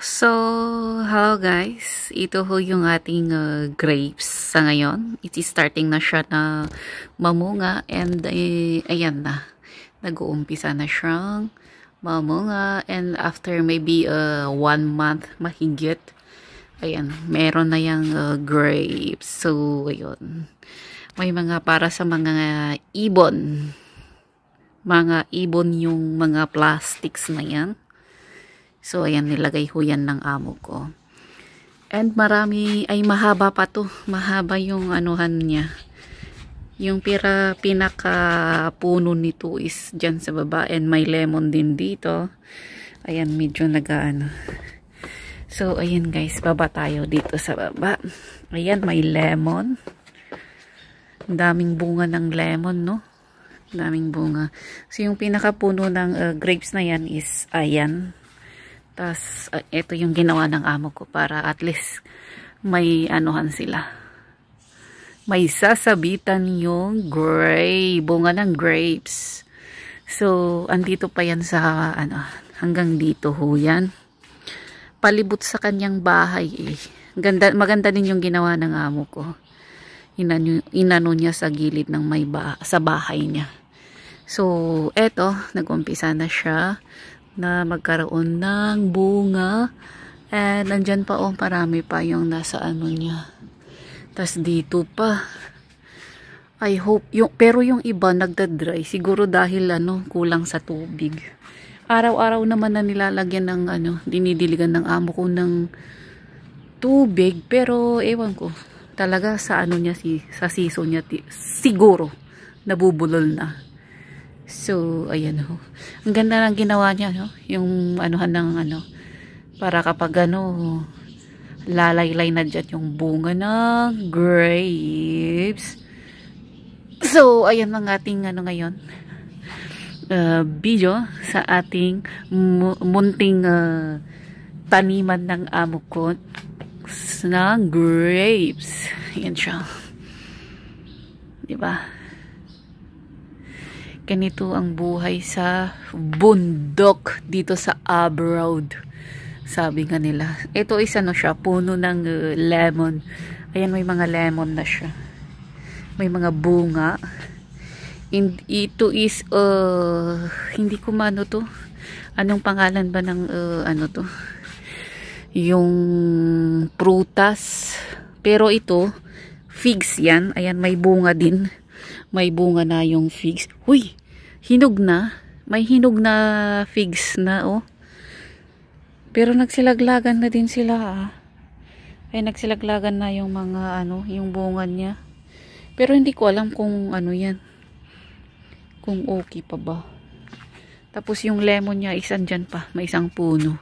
So, hello guys. Ito ho yung ating grapes sa ngayon. It is starting na siya na mamunga and ayan na. Nag-uumpisa na siyang mamunga and after maybe 1 month mahigit, ayan, meron na yung grapes. So, ayun. May mga para sa mga ibon. Mga ibon yung mga plastics na yan. So, ayan, nilagay ho yan ng amo ko. And marami, ay mahaba pa to. Mahaba yung anuhan niya. Yung pinaka puno nito is dyan sa baba. And may lemon din dito. Ayan, medyo nagaano. So, ayan guys, baba tayo dito sa baba. Ayan, may lemon. Daming bunga ng lemon, no? Daming bunga. So, yung pinaka puno ng grapes na yan is, ayan. Tapos, ito yung ginawa ng amo ko para at least may anuhan sila. May sasabitan yung bunga ng grapes. So, andito pa yan sa, hanggang dito ho yan. Palibot sa kanyang bahay eh. Maganda din yung ginawa ng amo ko. Inano niya sa gilid ng sa bahay niya. So, eto, nag-umpisa na siya na magkaroon ng bunga and nandyan pa marami pa yung nasa ano niya. Tas dito pa, I hope pero yung iba nagda-dry siguro dahil kulang sa tubig. Araw-araw naman na nilalagyan ng dinidiligan ng amo ko ng tubig, pero ewan ko talaga sa niya sa season niya siguro nabubulol na. So, ayan ho. Ang ganda ng ginawa niya, no? Yung anuhan ng para kapag lalaylay na dyan yung bunga ng grapes. So, ayan ang ating ngayon. Video sa ating munting taniman ng amo ko ng grapes. Ayan siya. Diba? Ganito ang buhay sa bundok dito sa abroad. Sabi nga nila. Ito is siya, puno ng lemon. Ayan, may mga lemon na siya. May mga bunga. Ito is hindi ko mano to. Anong pangalan ba ng to? Yung prutas. Pero ito, figs yan. Ayan, may bunga din. May bunga na yung figs. Huy! Hinog na. May hinog na figs na, oh. Pero nagsilaglagan na din sila, Ay, nagsilaglagan na yung mga, yung bunga niya. Pero hindi ko alam kung yan. Kung okay pa ba. Tapos yung lemon niya, isan dyan pa. May isang puno.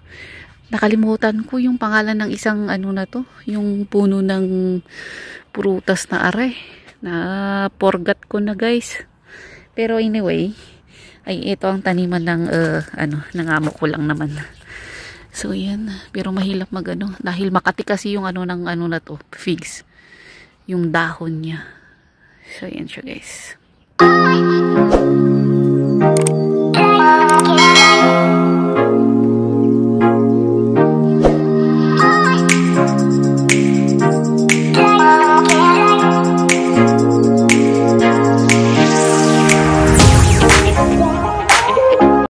Nakalimutan ko yung pangalan ng isang na to. Yung puno ng prutas na aray. Na forgot ko na guys. Pero anyway, ay ito ang taniman ng ng amo ko lang naman. So yan, pero mahirap dahil makati kasi yung ng na to, figs. Yung dahon niya. So yan siya guys.